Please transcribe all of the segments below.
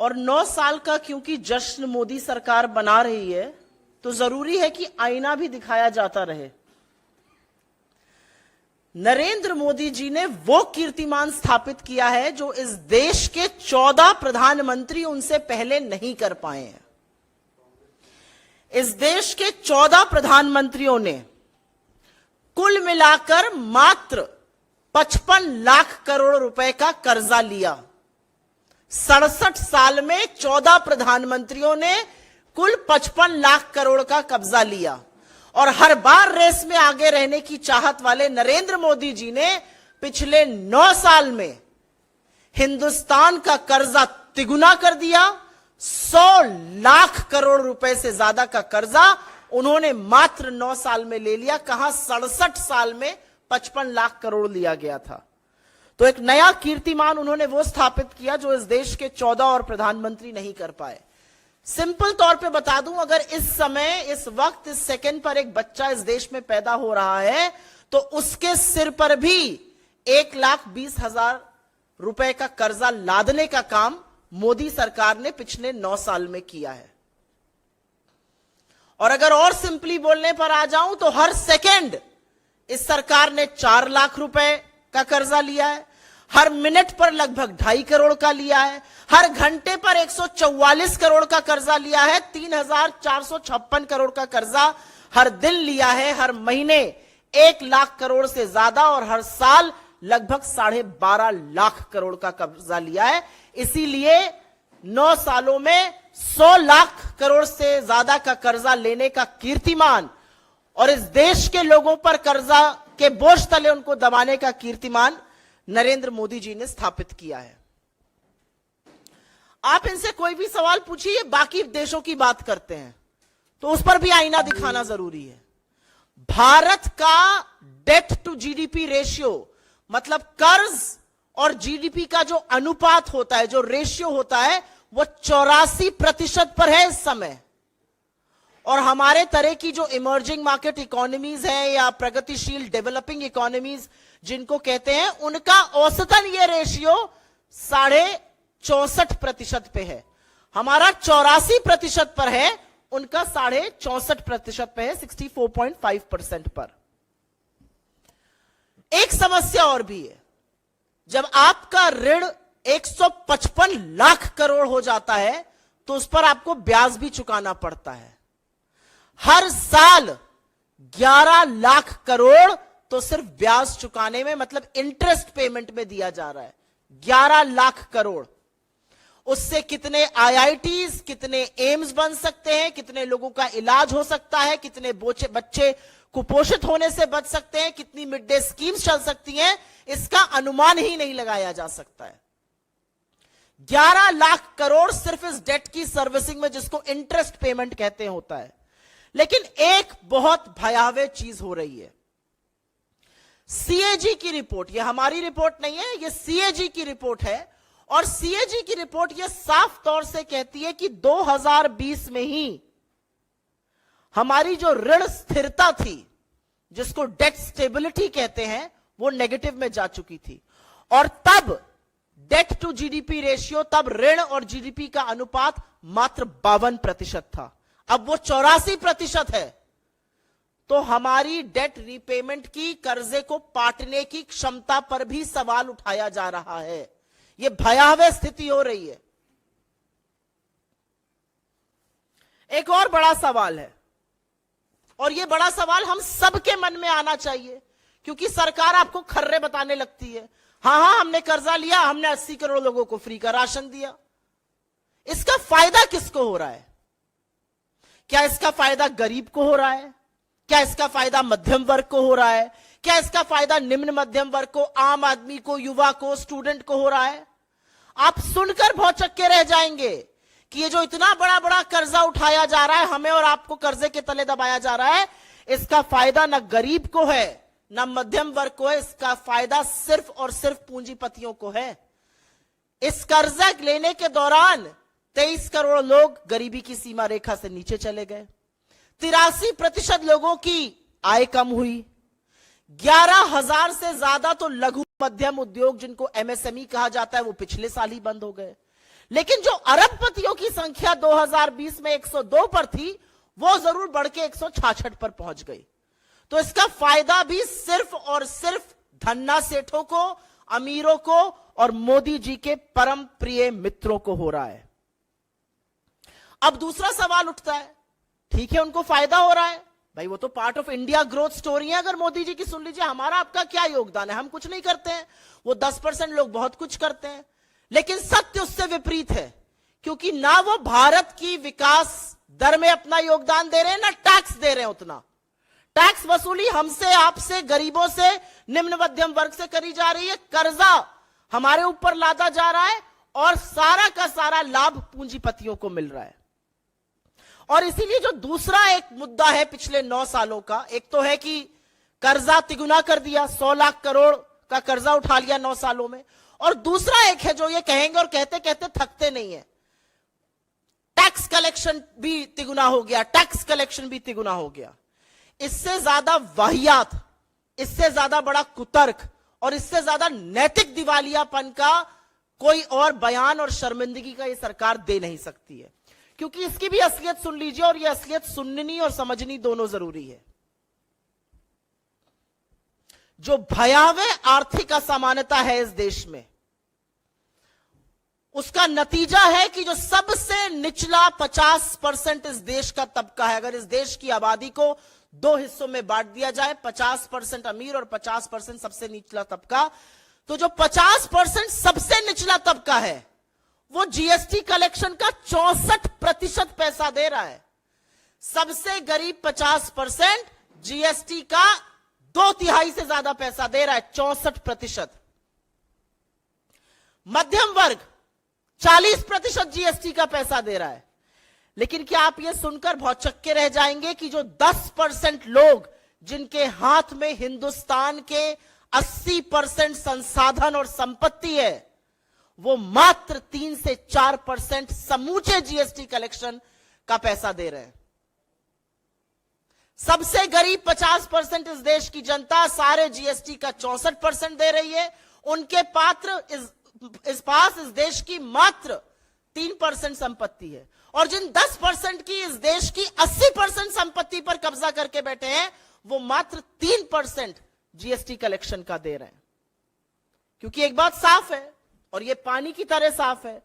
और 9 साल का क्योंकि जश्न मोदी सरकार बना रही है, तो जरूरी है कि आईना भी दिखाया जाता रहे। नरेंद्र मोदी जी ने वो कीर्तिमान स्थापित किया है जो इस देश के 14 प्रधानमंत्री उनसे पहले नहीं कर पाए हैं। इस देश के 14 प्रधानमंत्रियों ने कुल मिलाकर मात्र 55 लाख करोड़ रुपए का कर्जा लिया। 67 साल में 14 प्रधानमंत्रियों ने कुल 55 लाख करोड़ का कब्जा लिया, और हर बार रेस में आगे रहने की चाहत वाले नरेंद्र मोदी जी ने पिछले 9 साल में हिंदुस्तान का कर्जा तिगुना कर दिया। 100 लाख करोड़ रुपए से ज्यादा का कर्जा उन्होंने मात्र 9 साल में ले लिया। कहां 67 साल में 55 लाख करोड़ लिया गया था। तो एक नया कीर्तिमान उन्होंने वो स्थापित किया जो इस देश के 14 और प्रधानमंत्री नहीं कर पाए। सिंपल तौर पे बता दूं, अगर इस समय, इस वक्त, इस सेकंड पर एक बच्चा इस देश में पैदा हो रहा है तो उसके सिर पर भी 1,20,000 रुपए का कर्जा लादने का काम मोदी सरकार ने पिछले 9 साल में किया है। और अगर और सिंपली बोलने पर आ जाऊं तो हर सेकंड इस सरकार ने 4 लाख रुपए का कर्जा लिया है, हर मिनट पर लगभग 2.5 करोड़ का लिया है, हर घंटे पर 144 करोड़ का कर्जा लिया है, 3,456 करोड़ का कर्जा हर दिन लिया है, हर महीने 1 लाख करोड़ से ज्यादा, और हर साल लगभग 12.5 लाख करोड़ का कर्जा लिया है। इसीलिए 9 सालों में 100 लाख करोड़ से ज्यादा का कर्जा लेने का कीर्तिमान और इस देश के लोगों पर कर्जा के बोझ तले उनको दबाने का कीर्तिमान नरेंद्र मोदी जी ने स्थापित किया है। आप इनसे कोई भी सवाल पूछिए, बाकी देशों की बात करते हैं तो उस पर भी आईना दिखाना जरूरी है। भारत का डेट टू जीडीपी रेशियो, मतलब कर्ज और जीडीपी का जो अनुपात होता है, जो रेशियो होता है, वो 84% पर है इस समय। और हमारे तरह की जो इमर्जिंग मार्केट इकोनॉमीज हैं या प्रगतिशील डेवलपिंग इकोनॉमीज जिनको कहते हैं, उनका औसतन ये रेशियो 64.5% पे है। हमारा 84% पर है, उनका 64.5% पे है, 64.5% पर। एक समस्या और भी है, जब आपका ऋण 155 लाख करोड़ हो जाता है तो उस पर आपको ब्याज भी चुकाना पड़ता है। हर साल 11 लाख करोड़ तो सिर्फ ब्याज चुकाने में, मतलब इंटरेस्ट पेमेंट में दिया जा रहा है। 11 लाख करोड़। उससे कितने आईआईटीज, कितने एम्स बन सकते हैं, कितने लोगों का इलाज हो सकता है, कितने बच्चे कुपोषित होने से बच सकते हैं, कितनी मिड डे स्कीम्स चल सकती हैं, इसका अनुमान ही नहीं लगाया जा सकता है। 11 लाख करोड़ सिर्फ इस डेट की सर्विसिंग में, जिसको इंटरेस्ट पेमेंट कहते हैं, होता है। लेकिन एक बहुत भयावह चीज हो रही है। सीएजी की रिपोर्ट, यह हमारी रिपोर्ट नहीं है, यह सीएजी की रिपोर्ट है, और सीएजी की रिपोर्ट यह साफ तौर से कहती है कि 2020 में ही हमारी जो ऋण स्थिरता थी, जिसको डेट स्टेबिलिटी कहते हैं, वो नेगेटिव में जा चुकी थी। और तब डेट टू जीडीपी रेशियो, तब ऋण और जीडीपी का अनुपात मात्र 52% था। अब वो 84% है। तो हमारी डेट रीपेमेंट की, कर्जे को पाटने की क्षमता पर भी सवाल उठाया जा रहा है। यह भयावह स्थिति हो रही है। एक और बड़ा सवाल है, और यह बड़ा सवाल हम सबके मन में आना चाहिए, क्योंकि सरकार आपको खर्रे बताने लगती है। हां, हमने कर्जा लिया, हमने 80 करोड़ लोगों को फ्री का राशन दिया। इसका फायदा किसको हो रहा है? क्या इसका फायदा गरीब को हो रहा है? क्या इसका फायदा मध्यम वर्ग को हो रहा है? क्या इसका फायदा निम्न मध्यम वर्ग को, आम आदमी को, युवा को, स्टूडेंट को हो रहा है? आप सुनकर भौचक्के रह जाएंगे कि ये जो इतना बड़ा बड़ा कर्जा उठाया जा रहा है, हमें और आपको कर्जे के तले दबाया जा रहा है, इसका फायदा न गरीब को है, न मध्यम वर्ग को है। इसका फायदा सिर्फ और सिर्फ पूंजीपतियों को है। इस कर्जा लेने के दौरान 23 करोड़ लोग गरीबी की सीमा रेखा से नीचे चले गए। 83% लोगों की आय कम हुई। 11,000 से ज्यादा तो लघु मध्यम उद्योग, जिनको एमएसएमई कहा जाता है, वो पिछले साल ही बंद हो गए। लेकिन जो अरबपतियों की संख्या 2020 में 102 पर थी, वो जरूर बढ़ के 166 पर पहुंच गई। तो इसका फायदा भी सिर्फ और सिर्फ धन्ना सेठों को, अमीरों को और मोदी जी के परम प्रिय मित्रों को हो रहा है। अब दूसरा सवाल उठता है, ठीक है उनको फायदा हो रहा है, भाई वो तो part of India growth story है। अगर मोदी जी की सुन लीजिए, हमारा आपका क्या योगदान है, हम कुछ नहीं करते हैं, वो 10% लोग बहुत कुछ करते हैं। लेकिन सत्य उससे विपरीत है, क्योंकि ना वो भारत की विकास दर में अपना योगदान दे रहे हैं, ना टैक्स दे रहे हैं उतना। टैक्स वसूली हमसे, आपसे, गरीबों से, निम्न मध्यम वर्ग से करी जा रही है, कर्जा हमारे ऊपर लादा जा रहा है और सारा का सारा लाभ पूंजीपतियों को मिल रहा है। और इसीलिए जो दूसरा एक मुद्दा है पिछले 9 सालों का, एक तो है कि कर्जा तिगुना कर दिया, 100 लाख करोड़ का कर्जा उठा लिया 9 सालों में, और दूसरा एक है जो ये कहेंगे और कहते कहते थकते नहीं है, टैक्स कलेक्शन भी तिगुना हो गया, टैक्स कलेक्शन भी तिगुना हो गया। इससे ज्यादा वाहियात, इससे ज्यादा बड़ा कुतर्क और इससे ज्यादा नैतिक दिवालियापन का कोई और बयान और शर्मिंदगी का ये सरकार दे नहीं सकती है, क्योंकि इसकी भी असलियत सुन लीजिए, और ये असलियत सुननी और समझनी दोनों जरूरी है। जो भयावह आर्थिक असमानता है इस देश में, उसका नतीजा है कि जो सबसे निचला 50% इस देश का तबका है, अगर इस देश की आबादी को 2 हिस्सों में बांट दिया जाए, 50% अमीर और 50% सबसे निचला तबका, तो जो 50% सबसे निचला तबका है वो जीएसटी कलेक्शन का 64% पैसा दे रहा है। सबसे गरीब 50% जीएसटी का 2/3 से ज्यादा पैसा दे रहा है, 64%। मध्यम वर्ग 40% जीएसटी का पैसा दे रहा है। लेकिन क्या आप यह सुनकर भौचक्के रह जाएंगे कि जो 10% लोग जिनके हाथ में हिंदुस्तान के 80% संसाधन और संपत्ति है, वो मात्र 3 से 4% समूचे जीएसटी कलेक्शन का पैसा दे रहे हैं। सबसे गरीब 50% इस देश की जनता सारे जीएसटी का 64% दे रही है। उनके इस पास इस देश की मात्र 3% संपत्ति है, और जिन 10% की इस देश की 80% संपत्ति पर कब्जा करके बैठे हैं, वो मात्र 3% जीएसटी कलेक्शन का दे रहे हैं। क्योंकि एक बात साफ है, और ये पानी की तरह साफ है,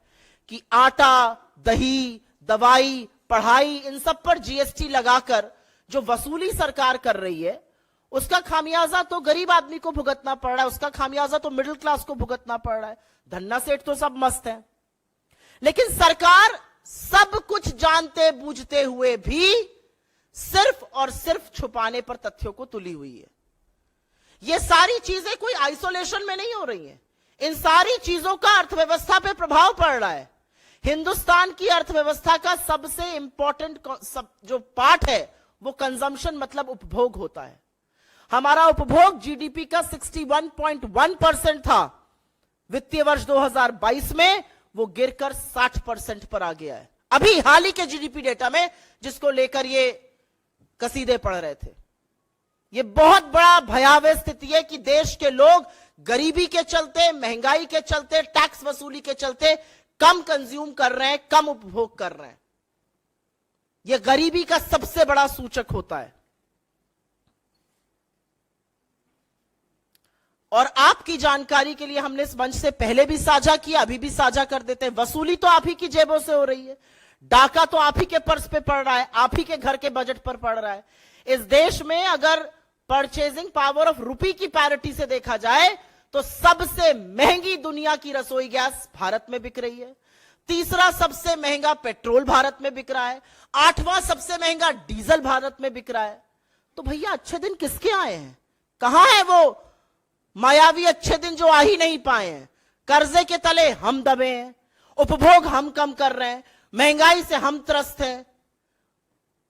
कि आटा, दही, दवाई, पढ़ाई, इन सब पर जीएसटी लगाकर जो वसूली सरकार कर रही है, उसका खामियाजा तो गरीब आदमी को भुगतना पड़ रहा है, उसका खामियाजा तो मिडिल क्लास को भुगतना पड़ रहा है। धन्ना सेठ तो सब मस्त है, लेकिन सरकार सब कुछ जानते बूझते हुए भी सिर्फ और सिर्फ छुपाने पर तथ्यों को तुली हुई है। ये सारी चीजें कोई आइसोलेशन में नहीं हो रही हैं। इन सारी चीजों का अर्थव्यवस्था पे प्रभाव पड़ रहा है। हिंदुस्तान की अर्थव्यवस्था का सबसे इंपॉर्टेंट जो पार्ट है वो कंजम्पशन, मतलब उपभोग होता है। हमारा उपभोग जीडीपी का 61.1% था वित्तीय वर्ष 2022 में, वो गिरकर 60% पर आ गया है अभी हाल ही के जीडीपी डेटा में, जिसको लेकर ये कसीदे पढ़ रहे थे। ये बहुत बड़ा भयावह स्थिति है कि देश के लोग गरीबी के चलते, महंगाई के चलते, टैक्स वसूली के चलते कम कंज्यूम कर रहे हैं, कम उपभोग कर रहे हैं। यह गरीबी का सबसे बड़ा सूचक होता है। और आपकी जानकारी के लिए हमने इस मंच से पहले भी साझा किया, अभी भी साझा कर देते हैं, वसूली तो आप ही की जेबों से हो रही है, डाका तो आप ही के पर्स पे पड़ रहा है, आप ही के घर के बजट पर पड़ रहा है। इस देश में अगर परचेजिंग पावर ऑफ रुपी की पैरिटी से देखा जाए तो सबसे महंगी दुनिया की रसोई गैस भारत में बिक रही है, तीसरा सबसे महंगा पेट्रोल भारत में बिक रहा है, 8वां सबसे महंगा डीजल भारत में बिक रहा है। तो भैया अच्छे दिन किसके आए हैं? कहां है वो मायावी अच्छे दिन जो आ ही नहीं पाए हैं? कर्जे के तले हम दबे हैं, उपभोग हम कम कर रहे हैं, महंगाई से हम त्रस्त हैं,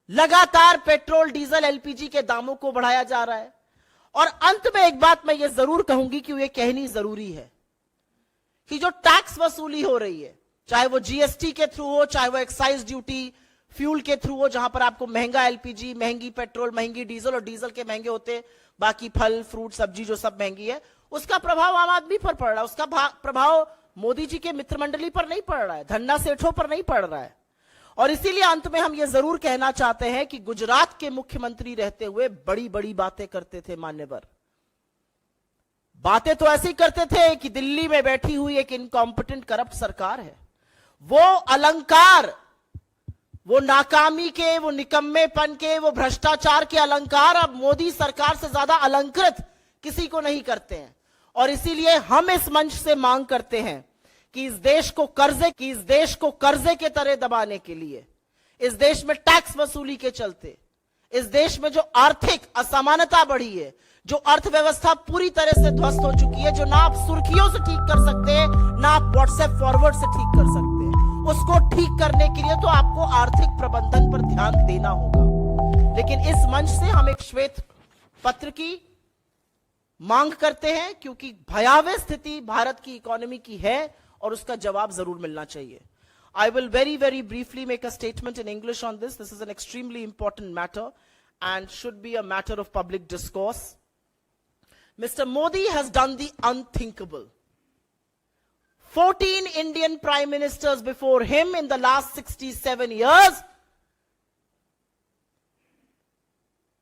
लगातार पेट्रोल, डीजल, एलपीजी के दामों को बढ़ाया जा रहा है। और अंत में एक बात मैं ये जरूर कहूंगी कि ये कहनी जरूरी है कि जो टैक्स वसूली हो रही है, चाहे वो जीएसटी के थ्रू हो, चाहे वो एक्साइज ड्यूटी, फ्यूल के थ्रू हो, जहां पर आपको महंगा एलपीजी, महंगी पेट्रोल, महंगी डीजल, और डीजल के महंगे होते बाकी फल, फ्रूट, सब्जी जो सब महंगी है, उसका प्रभाव आम आदमी पर पड़ रहा है, उसका प्रभाव मोदी जी के मित्र मंडली पर नहीं पड़ रहा है, धन्ना सेठों पर नहीं पड़ रहा है। और इसीलिए अंत में हम यह जरूर कहना चाहते हैं कि गुजरात के मुख्यमंत्री रहते हुए बड़ी बड़ी बातें करते थे मान्यवर। बातें तो ऐसी करते थे कि दिल्ली में बैठी हुई एक इनकॉम्पिटेंट करप्ट सरकार है। वो अलंकार, वो नाकामी के, वो निकम्मेपन के, वो भ्रष्टाचार के अलंकार अब मोदी सरकार से ज्यादा अलंकृत किसी को नहीं करते हैं। और इसीलिए हम इस मंच से मांग करते हैं कि इस देश को कर्जे के तरह दबाने के लिए, इस देश में टैक्स वसूली के चलते, इस देश में जो आर्थिक असमानता बढ़ी है, जो अर्थव्यवस्था पूरी तरह से ध्वस्त हो चुकी है, जो ना आप सुर्खियों से ठीक कर सकते हैं, ना आप व्हाट्सएप फॉरवर्ड से ठीक कर सकते हैं, उसको ठीक करने के लिए तो आपको आर्थिक प्रबंधन पर ध्यान देना होगा। लेकिन इस मंच से हम एक श्वेत पत्र की मांग करते हैं, क्योंकि भयावह स्थिति भारत की इकोनॉमी की है और उसका जवाब जरूर मिलना चाहिए। I will very briefly make a statement in English on this. This is an extremely important matter and should be a matter of public discourse. Mr. Modi has done the unthinkable. 14 Indian prime ministers before him in the last 67 years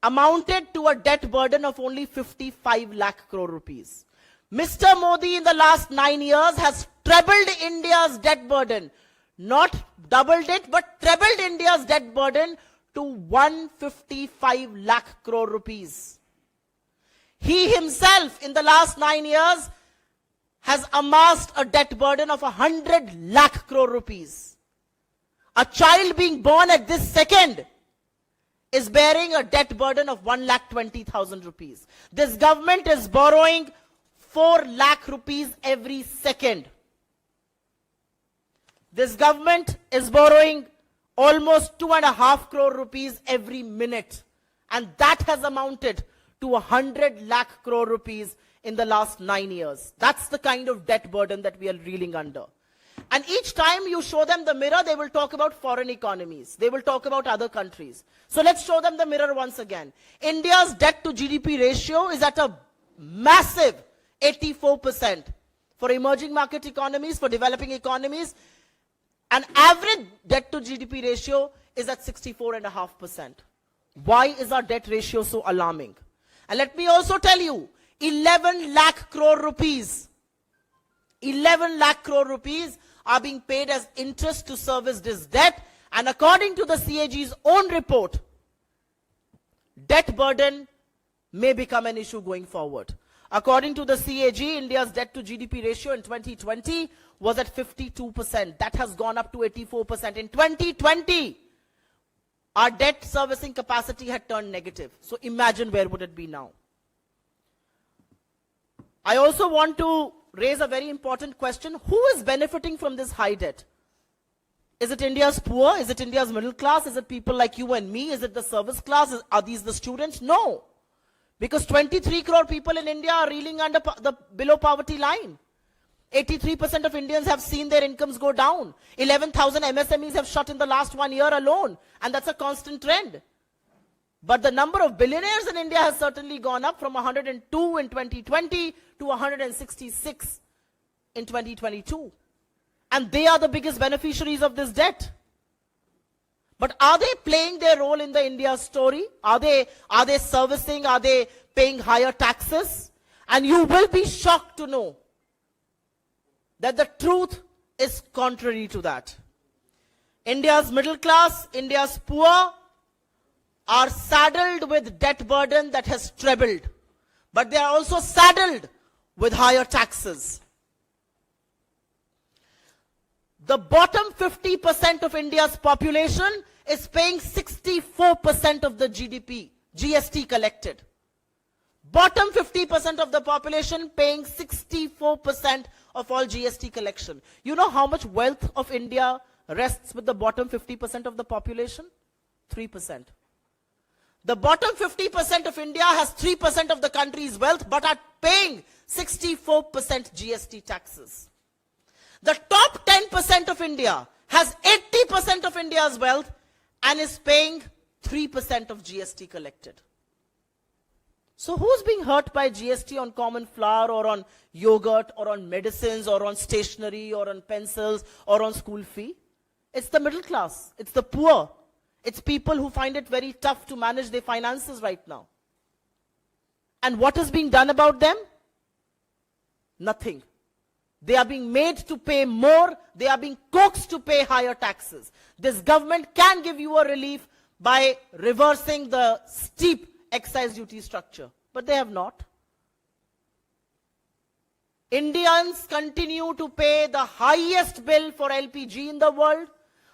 amounted to a debt burden of only 55 lakh crore rupees. Mr. Modi in the last 9 years has trebled India's debt burden. Not doubled it, but trebled India's debt burden to 155 lakh crore rupees. He himself in the last 9 years has amassed a debt burden of 100 lakh crore rupees. A child being born at this second is bearing a debt burden of 1,20,000 rupees. This government is borrowing 4 lakh rupees every second. This government is borrowing almost 2.5 crore rupees every minute. And that has amounted to 100 lakh crore rupees in the last 9 years. That's the kind of debt burden that we are reeling under. And each time you show them the mirror, they will talk about foreign economies. They will talk about other countries. So let's show them the mirror once again. India's debt to GDP ratio is at a massive 84%. For emerging market economies, for developing economies, an average debt to GDP ratio is at 64.5%. Why is our debt ratio so alarming? And let me also tell you, 11 lakh crore rupees, 11 lakh crore rupees are being paid as interest to service this debt. And according to the CAG's own report, debt burden may become an issue going forward. According to the CAG, India's debt to GDP ratio in 2020 was at 52%. That has gone up to 84%. In 2020, our debt servicing capacity had turned negative. So imagine where would it be now. I also want to raise a very important question. Who is benefiting from this high debt? Is it India's poor? Is it India's middle class? Is it people like you and me? Is it the service class? Are these the students? No. Because 23 crore people in India are reeling under the below poverty line. 83% of Indians have seen their incomes go down. 11,000 MSMEs have shut in the last 1 year alone. And that's a constant trend. But the number of billionaires in India has certainly gone up from 102 in 2020 to 166 in 2022. And they are the biggest beneficiaries of this debt. But are they playing their role in the India story? Are they servicing? Are they paying higher taxes? And you will be shocked to know that the truth is contrary to that. India's middle class, India's poor are saddled with debt burden that has trebled. But they are also saddled with higher taxes. The bottom 50% of India's population is paying 64% of the GST collected. Bottom 50% of the population paying 64% of all GST collection. You know how much wealth of India rests with the bottom 50% of the population? 3%. The bottom 50% of India has 3% of the country's wealth but are paying 64% GST taxes. The top 10% of India has 80% of India's wealth and is paying 3% of GST collected. So who's being hurt by GST on common flour or on yogurt or on medicines or on stationery or on pencils or on school fee? It's the middle class. It's the poor. It's people who find it very tough to manage their finances right now. And what is being done about them? Nothing. They are being made to pay more. They are being coaxed to pay higher taxes. This government can give you a relief by reversing the steep excise duty structure, but they have not. Indians continue to pay the highest bill for LPG in the world.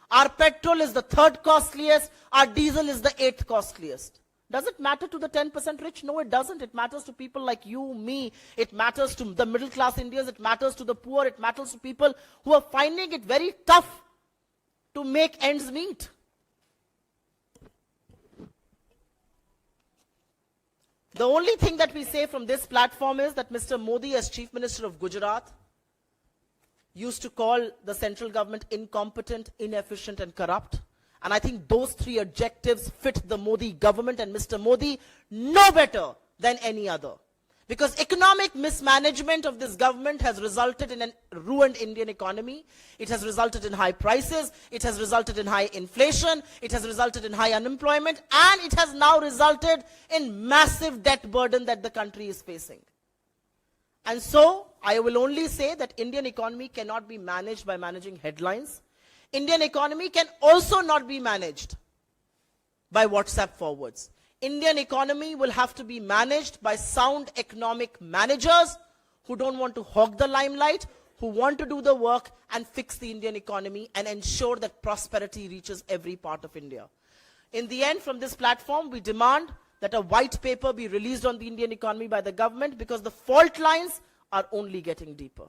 Our petrol is the third costliest. Our diesel is the eighth costliest. Does it matter to the 10% rich? No, it doesn't. It matters to people like you, me. It matters to the middle class Indians. It matters to the poor. It matters to people who are finding it very tough to make ends meet. The only thing that we say from this platform is that Mr. Modi, as Chief Minister of Gujarat, used to call the central government incompetent, inefficient, and corrupt. And I think those three adjectives fit the Modi government and Mr. Modi no better than any other. Because economic mismanagement of this government has resulted in a ruined Indian economy. It has resulted in high prices. It has resulted in high inflation. It has resulted in high unemployment. And it has now resulted in massive debt burden that the country is facing. And so, I will only say that Indian economy cannot be managed by managing headlines. Indian economy can also not be managed by WhatsApp forwards. Indian economy will have to be managed by sound economic managers who don't want to hog the limelight, who want to do the work and fix the Indian economy and ensure that prosperity reaches every part of India. In the end, from this platform, we demand that a white paper be released on the Indian economy by the government because the fault lines are only getting deeper.